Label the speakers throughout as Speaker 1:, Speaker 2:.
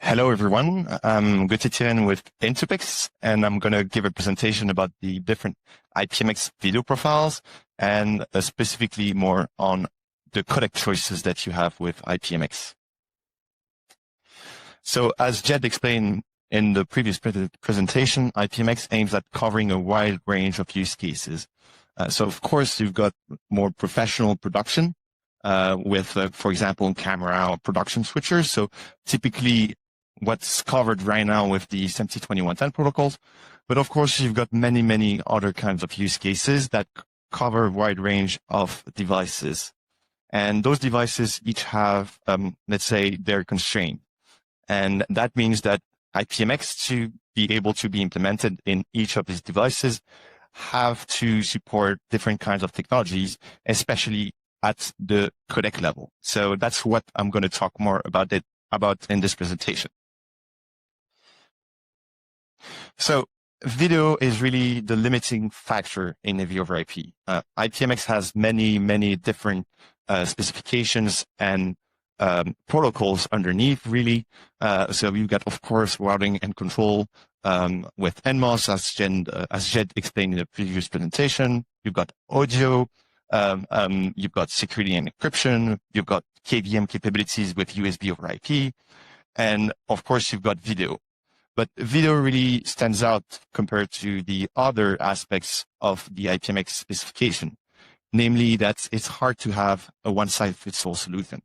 Speaker 1: Hello, everyone. I'm Gauthier with intoPIX, and I'm going to give a presentation about the different IPMX video profiles and specifically more on the codec choices that you have with IPMX. So as Jed explained in the previous presentation, IPMX aims at covering a wide range of use cases. So of course, you've got more professional production with, for example, camera or production switchers. So typically, what's covered right now with the SMT2110 protocols. But of course, you've got many other kinds of use cases that cover a wide range of devices. And those devices each have, let's say, their constraint. And that means that IPMX, to be able to be implemented in each of these devices, have to support different kinds of technologies, especially at the codec level. So that's what I'm going to talk more about in this presentation. So video is really the limiting factor in AV over IP. IPMX has many different specifications and protocols underneath, really. So you've got, of course, routing and control with NMOS, as Jed explained in the previous presentation. You've got audio, you've got security and encryption, you've got KVM capabilities with USB over IP, and of course, you've got video. But video really stands out compared to the other aspects of the IPMX specification, namely that it's hard to have a one-size-fits-all solution.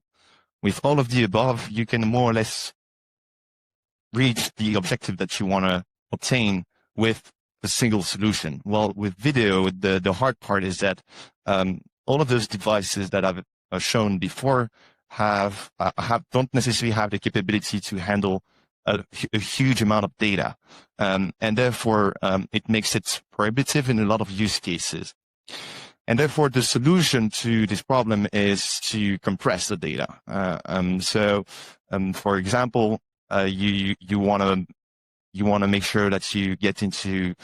Speaker 1: With all of the above, you can more or less reach the objective that you want to obtain with a single solution. Well, with video, the hard part is that all of those devices that I've shown before don't necessarily have the capability to handle a huge amount of data, and therefore it makes it prohibitive in a lot of use cases. And therefore, the solution to this problem is to compress the data. For example, you want to make sure that you get into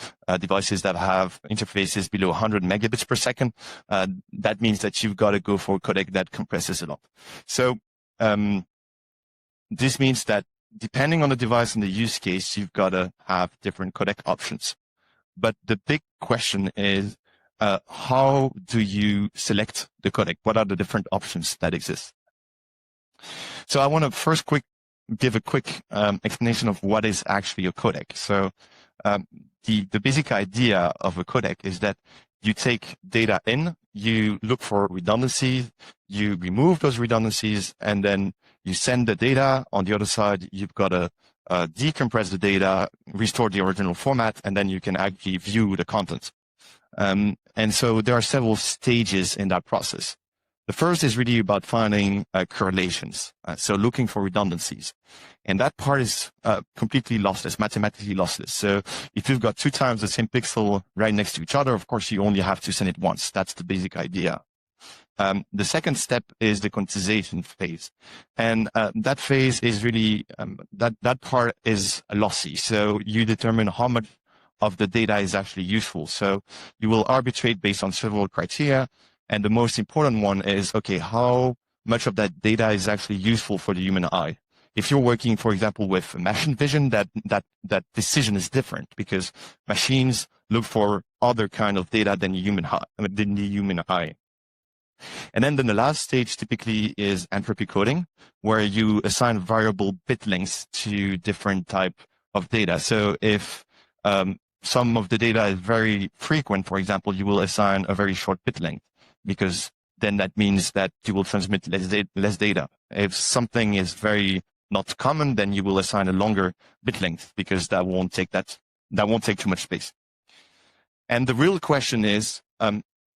Speaker 1: devices that have interfaces below 100 megabits per second. That means that you've got to go for a codec that compresses a lot. So this means that depending on the device and the use case, you've got to have different codec options. But the big question is, how do you select the codec? What are the different options that exist? So I want to first give a quick explanation of what is actually a codec. So the basic idea of a codec is that you take data in, you look for redundancies, you remove those redundancies, and then you send the data. On the other side, you've got to decompress the data, restore the original format, and then you can actually view the content. And so there are several stages in that process. The first is really about finding correlations, so looking for redundancies. And that part is completely lossless, mathematically lossless. So if you've got 2 times the same pixel right next to each other, of course, you only have to send it once. That's the basic idea. The second step is the quantization phase. And that phase is really, that part is lossy. So you determine how much of the data is actually useful. So you will arbitrate based on several criteria. And the most important one is, okay, how much of that data is actually useful for the human eye? If you're working, for example, with machine vision, that decision is different because machines look for other kind of data than the human eye. And then the last stage typically is entropy coding, where you assign variable bit lengths to different type of data. So if some of the data is very frequent, for example, you will assign a very short bit length, because then that means that you will transmit less data. If something is very not common, then you will assign a longer bit length because that won't take too much space. And the real question is,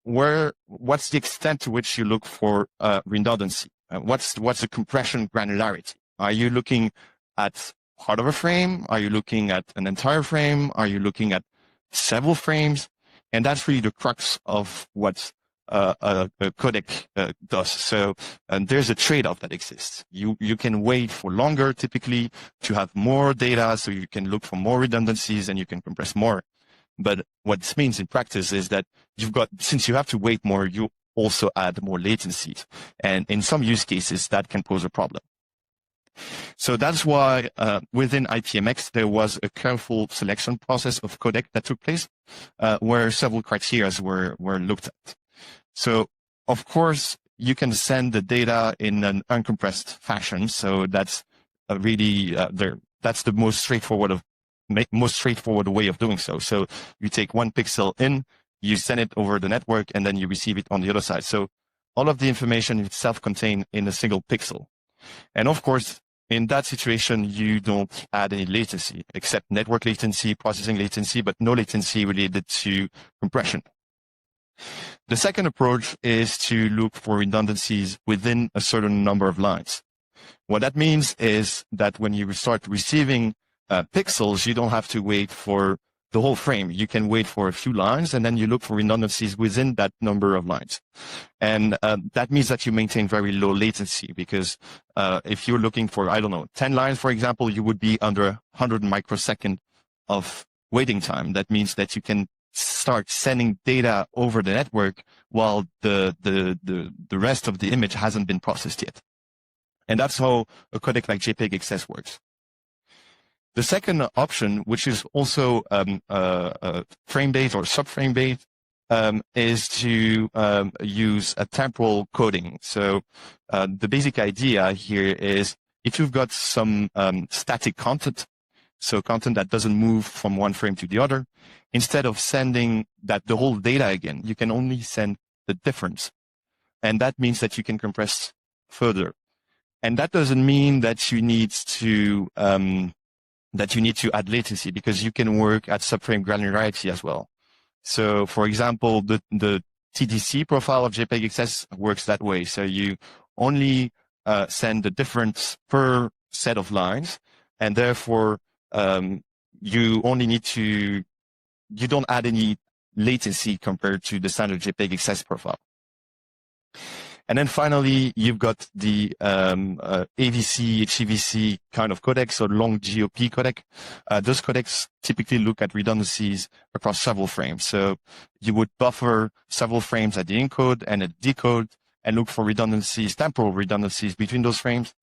Speaker 1: what's the extent to which you look for redundancy? What's the compression granularity? Are you looking at part of a frame? Are you looking at an entire frame? Are you looking at several frames? And that's really the crux of what a codec does. So there's a trade-off that exists. You can wait for longer, typically, to have more data, so you can look for more redundancies and you can compress more. But what this means in practice is that since you have to wait more, you also add more latencies. And in some use cases, that can pose a problem. So that's why within IPMX, there was a careful selection process of codec that took place, where several criteria were looked at. So, of course, you can send the data in an uncompressed fashion. So that's really that's the most straightforward way of doing so. So you take one pixel in, you send it over the network, and then you receive it on the other side. So all of the information is self-contained in a single pixel. And of course, in that situation, you don't add any latency, except network latency, processing latency, but no latency related to compression. The second approach is to look for redundancies within a certain number of lines. What that means is that when you start receiving pixels, you don't have to wait for the whole frame. You can wait for a few lines, and then you look for redundancies within that number of lines. And that means that you maintain very low latency, because if you're looking for, I don't know, 10 lines, for example, you would be under 100 microsecond of waiting time. That means that you can start sending data over the network while the rest of the image hasn't been processed yet. And that's how a codec like JPEG XS works. The second option, which is also frame-based or subframe-based, is to use a temporal coding. So the basic idea here is if you've got some static content, so content that doesn't move from one frame to the other, instead of sending the whole data again, you can only send the difference. And that means that you can compress further. And that doesn't mean that you need to add latency, because you can work at subframe granularity as well. So, for example, the TDC profile of JPEG XS works that way. So you only send the difference per set of lines, and therefore you don't add any latency compared to the standard JPEG XS profile. And then finally, you've got the AVC, HEVC kind of codecs, so long GOP codec. Those codecs typically look at redundancies across several frames. So you would buffer several frames at the encode and at decode, and look for redundancies, temporal redundancies between those frames.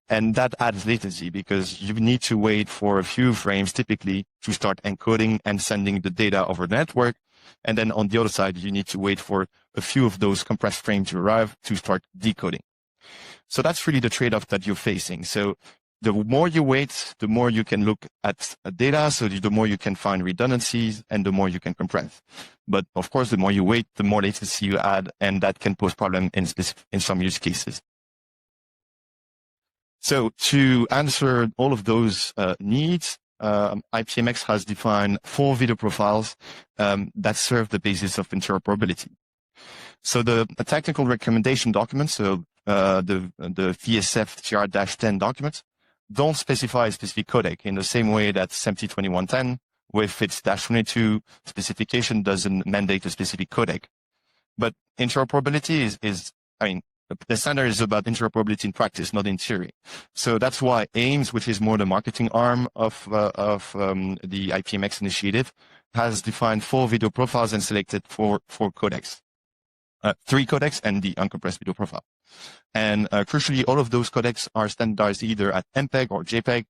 Speaker 1: And that adds latency, because you need to wait for a few frames typically to start encoding and sending the data over the network. And then on the other side, you need to wait for a few of those compressed frames to arrive to start decoding. So that's really the trade-off that you're facing. So the more you wait, the more you can look at data. So the more you can find redundancies, and the more you can compress. But of course, the more you wait, the more latency you add, and that can pose problem in some use cases. So to answer all of those needs, IPMX has defined 4 video profiles that serve the basis of interoperability. So the technical recommendation documents, so the VSF TR-10 documents, don't specify a specific codec in the same way that SMPTE 2110 with its -22 specification doesn't mandate a specific codec. But interoperability the standard is about interoperability in practice, not in theory. So that's why AIMS, which is more the marketing arm of the IPMX initiative, has defined 4 video profiles and selected 4 codecs, 3 codecs and the uncompressed video profile. And crucially, all of those codecs are standardized either at MPEG or JPEG.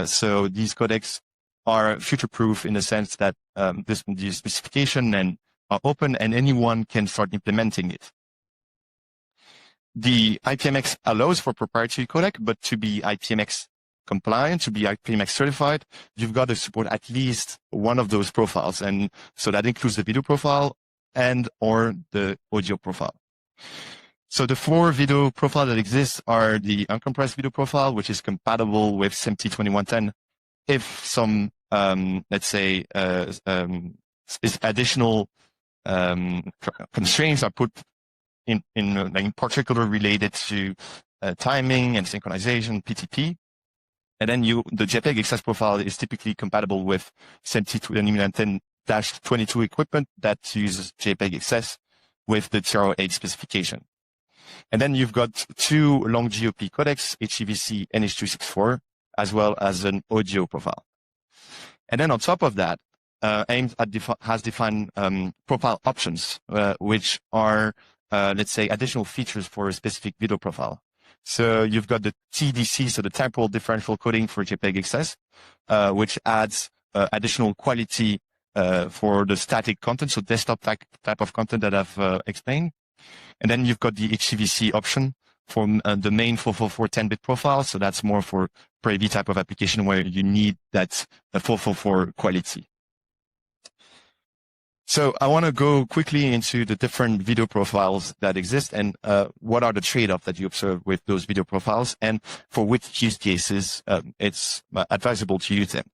Speaker 1: So these codecs are future-proof in the sense that the specification are open and anyone can start implementing it. The IPMX allows for proprietary codec, but to be IPMX compliant, to be IPMX certified, you've got to support at least one of those profiles. And so that includes the video profile and or the audio profile. So the 4 video profiles that exist are the uncompressed video profile, which is compatible with SMPTE 2110. If some, let's say, additional constraints are put in particular related to timing and synchronization, PTP. And then the JPEG XS profile is typically compatible with SMPTE 2110-22 equipment that uses JPEG XS with the TR-8 specification. And then you've got 2 long GOP codecs, HEVC and H.264, as well as an audio profile. And then on top of that, AIMS has defined profile options, which are let's say, additional features for a specific video profile. So you've got the TDC, so the temporal differential coding for JPEG XS, which adds additional quality for the static content, so desktop type of content that I've explained. And then you've got the HEVC option for the main 444 10-bit profile. So that's more for AV type of application where you need that 444 quality. So I want to go quickly into the different video profiles that exist and what are the trade-offs that you observe with those video profiles and for which use cases it's advisable to use them.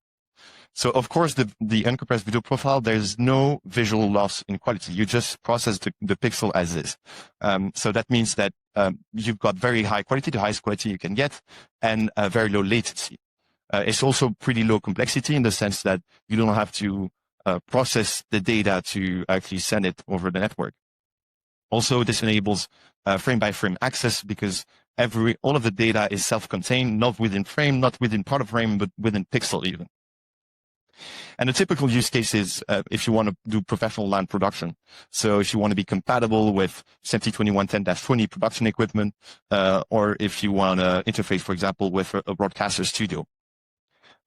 Speaker 1: So of course, the uncompressed video profile, there's no visual loss in quality. You just process the pixel as is. So that means that you've got very high quality, the highest quality you can get, and very low latency. It's also pretty low complexity in the sense that you don't have to process the data to actually send it over the network. Also, this enables frame-by-frame access because all of the data is self-contained, not within frame, not within part of frame, but within pixel even. And the typical use case is if you want to do professional LAN production. So if you want to be compatible with SMPTE 2110-20 production equipment, or if you want to interface, for example, with a broadcaster studio.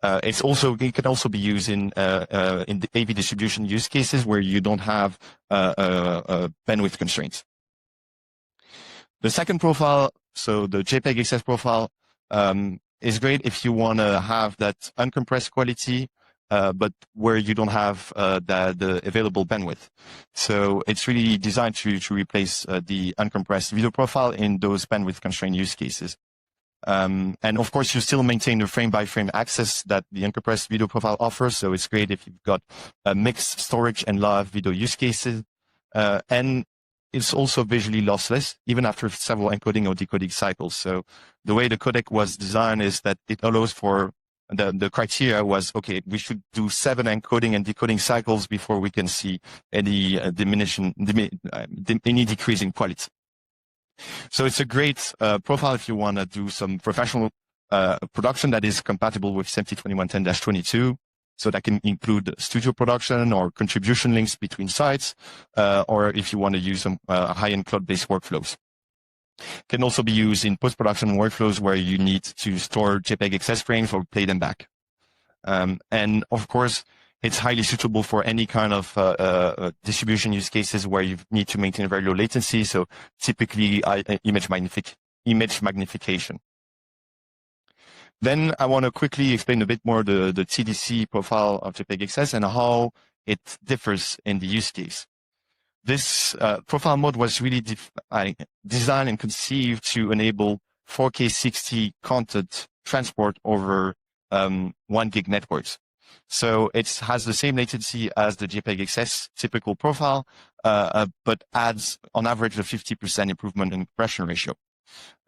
Speaker 1: It can also be used in the AV distribution use cases where you don't have bandwidth constraints. The second profile, so the JPEG XS profile, is great if you want to have that uncompressed quality, but where you don't have the available bandwidth. So it's really designed to replace the uncompressed video profile in those bandwidth constrained use cases. And of course, you still maintain the frame-by-frame access that the uncompressed video profile offers. So it's great if you've got a mixed storage and live video use cases. And it's also visually lossless, even after several encoding or decoding cycles. So the way the codec was designed is that it allows for the criteria was, okay, we should do 7 encoding and decoding cycles before we can see any any decrease in quality. So it's a great profile if you want to do some professional production that is compatible with SMPTE 2110-22. So that can include studio production or contribution links between sites, or if you want to use some high-end cloud-based workflows. Can also be used in post-production workflows where you need to store JPEG XS frames or play them back. And of course, it's highly suitable for any kind of distribution use cases where you need to maintain very low latency. So typically image magnification. Then I want to quickly explain a bit more the TDC profile of JPEG XS and how it differs in the use case. This profile mode was really designed and conceived to enable 4K 60 content transport over 1 gig networks. So it has the same latency as the JPEG XS typical profile, but adds on average a 50% improvement in compression ratio.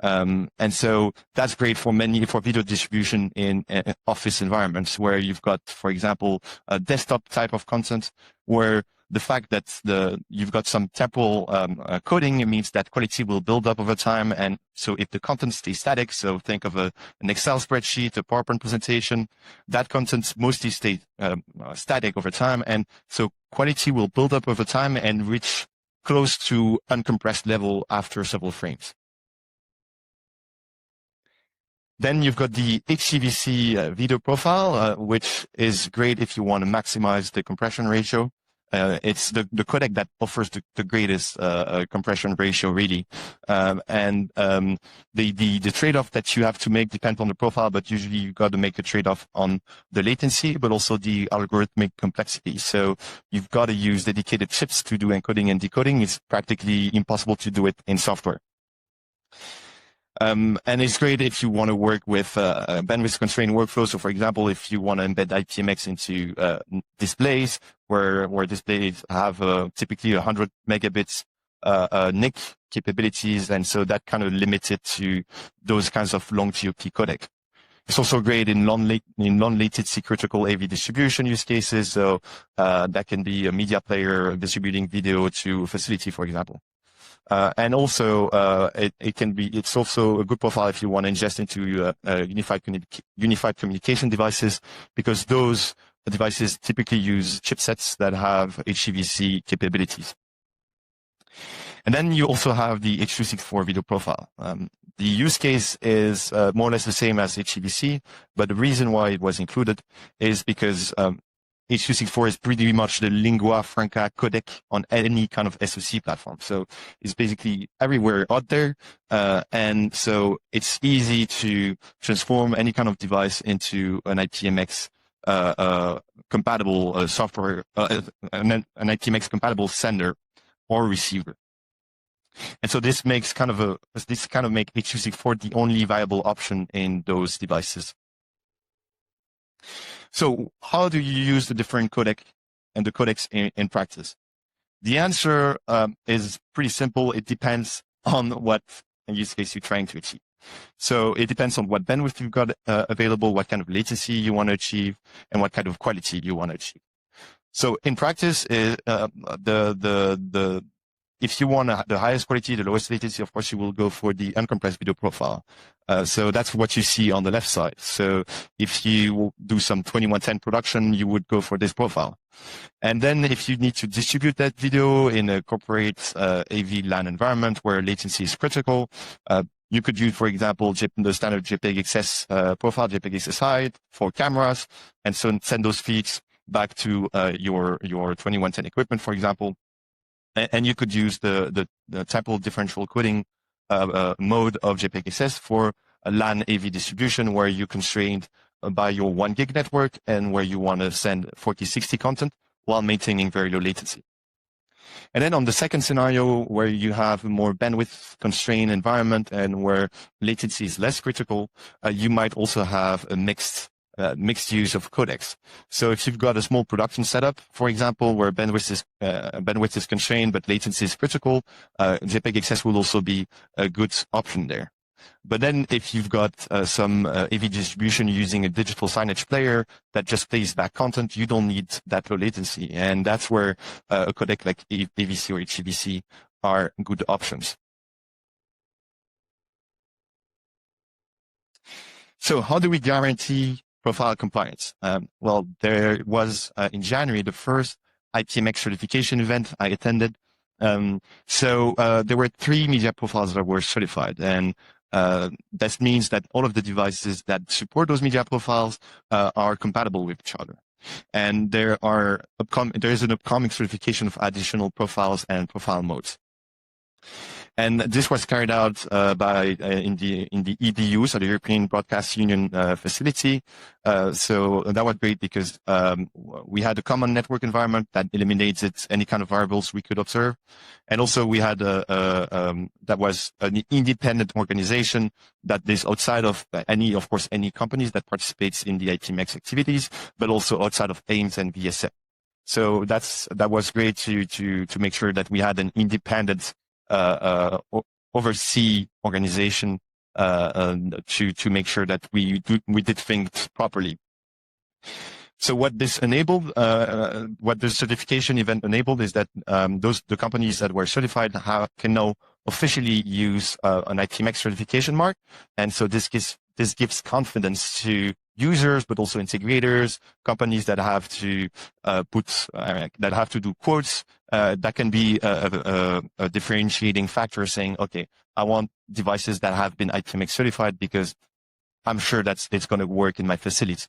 Speaker 1: And so that's great for video distribution in office environments where you've got, for example, a desktop type of content where the fact that you've got some temporal coding, it means that quality will build up over time. And so if the content stays static, so think of an Excel spreadsheet, a PowerPoint presentation, that content mostly stays static over time. And so quality will build up over time and reach close to uncompressed level after several frames. Then you've got the HEVC video profile, which is great if you want to maximize the compression ratio. It's the codec that offers the greatest compression ratio, really. And the trade-off that you have to make depends on the profile, but usually you've got to make a trade-off on the latency, but also the algorithmic complexity. So you've got to use dedicated chips to do encoding and decoding. It's practically impossible to do it in software. And it's great if you want to work with bandwidth constrained workflows. So, for example, if you want to embed IPMX into displays, where displays have typically 100 megabits NIC capabilities, and so that kind of limits it to those kinds of long GOP codec. It's also great in non-latency critical AV distribution use cases. So that can be a media player distributing video to a facility, for example. And also, it's also a good profile if you want to ingest into unified communication devices, because those devices typically use chipsets that have HEVC capabilities. And then you also have the H.264 video profile. The use case is more or less the same as HEVC, but the reason why it was included is because H.264 is pretty much the lingua franca codec on any kind of SoC platform. So it's basically everywhere out there. And so it's easy to transform any kind of device into an IPMX compatible software, an IPMX compatible sender or receiver. And so this makes make H.264 the only viable option in those devices. So how do you use the different codec and the codecs in practice? The answer is pretty simple. It depends on what use case you're trying to achieve. So it depends on what bandwidth you've got available, what kind of latency you want to achieve, and what kind of quality you want to achieve. So in practice, if you want the highest quality, the lowest latency, of course, you will go for the uncompressed video profile. So that's what you see on the left side. So if you do some 2110 production, you would go for this profile. And then if you need to distribute that video in a corporate AV LAN environment where latency is critical, you could use, for example, the standard JPEG XS profile, JPEG XS height for cameras, and so send those feeds back to your 2110 equipment, for example. And you could use the temporal differential coding mode of JPEG XS for a LAN AV distribution where you're constrained by your 1 gig network and where you want to send 4060 content while maintaining very low latency. And then on the second scenario, where you have a more bandwidth constrained environment and where latency is less critical, you might also have a mixed use of codecs. So if you've got a small production setup, for example, where bandwidth is constrained but latency is critical, JPEG XS will also be a good option there. But then if you've got some AV distribution using a digital signage player that just plays back content, you don't need that low latency. And that's where a codec like AVC or HEVC are good options. So how do we guarantee profile compliance? Well, there was in January the first IPMX certification event I attended. So there were 3 media profiles that were certified, and that means that all of the devices that support those media profiles are compatible with each other. And there is an upcoming certification of additional profiles and profile modes. And this was carried out in the EBU, so the European Broadcast Union facility. So that was great because we had a common network environment that eliminated any kind of variables we could observe, and also we had that was an independent organization that is outside of any companies that participates in the IPMX activities, but also outside of AIMS and VSM. So that was great to make sure that we had an independent oversee organization to make sure that we did things properly. So what this enabled, what the certification event enabled, is that the companies that were certified can now officially use an IPMX certification mark, and so this gives confidence to users, but also integrators, companies that have to do quotes. That can be a differentiating factor, saying, okay, I want devices that have been IPMX certified because I'm sure it's going to work in my facility.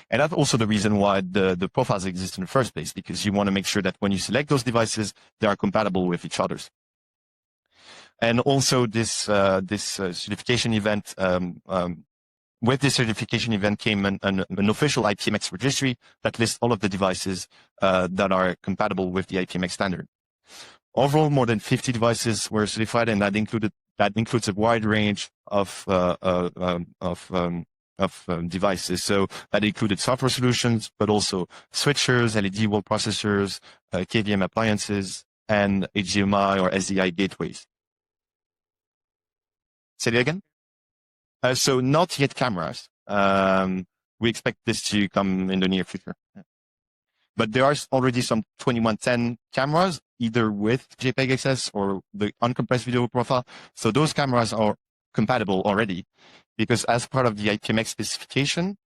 Speaker 1: And that's also the reason why the profiles exist in the first place, because you want to make sure that when you select those devices, they are compatible with each other. And also this certification event, with this certification event came an official IPMX registry that lists all of the devices that are compatible with the IPMX standard. Overall, more than 50 devices were certified, and that includes a wide range of devices. So that included software solutions, but also switchers, LED wall processors, KVM appliances, and HDMI or SDI gateways. Say that again? So not yet cameras. We expect this to come in the near future. But there are already some 2110 cameras, either with JPEG XS or the uncompressed video profile. So those cameras are compatible already, because as part of the IPMX specification,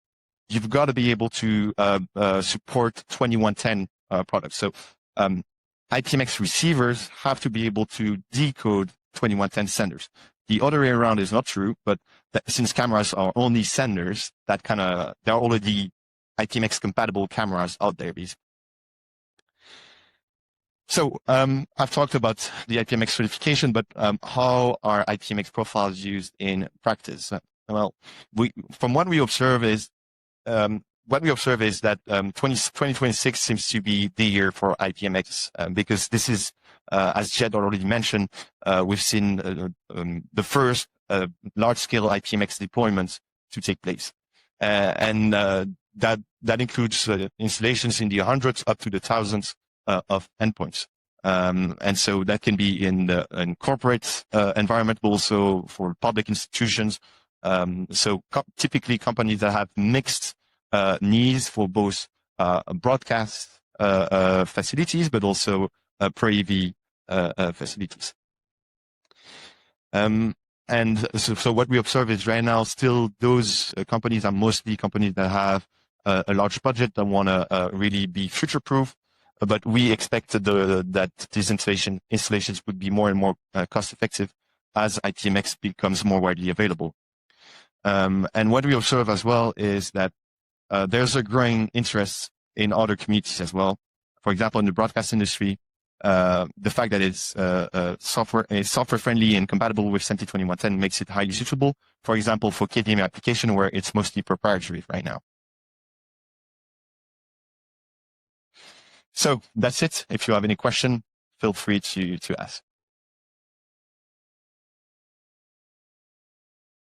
Speaker 1: you've got to be able to support 2110 products. So IPMX receivers have to be able to decode 2110 senders. The other way around is not true, but since cameras are only senders, there are already IPMX compatible cameras out there, basically. So I've talked about the IPMX certification, but how are IPMX profiles used in practice? Well, from what we observe is that 2026 seems to be the year for IPMX because this is, as Jed already mentioned, we've seen the first large-scale IPMX deployments to take place, and that includes installations in the hundreds up to the thousands of endpoints. And so that can be in corporate environment, but also for public institutions. So typically companies that have mixed needs for both broadcast facilities, but also pro-AV facilities. And so what we observe is right now still those companies are mostly companies that have a large budget that want to really be future-proof. But we expect that these installations would be more and more cost-effective as IPMX becomes more widely available. And what we observe as well is that there's a growing interest in other communities as well. For example, in the broadcast industry, the fact that it's software-friendly and compatible with SENTI 2110 makes it highly suitable. For example, for KDM application, where it's mostly proprietary right now. So that's it. If you have any question, feel free to ask.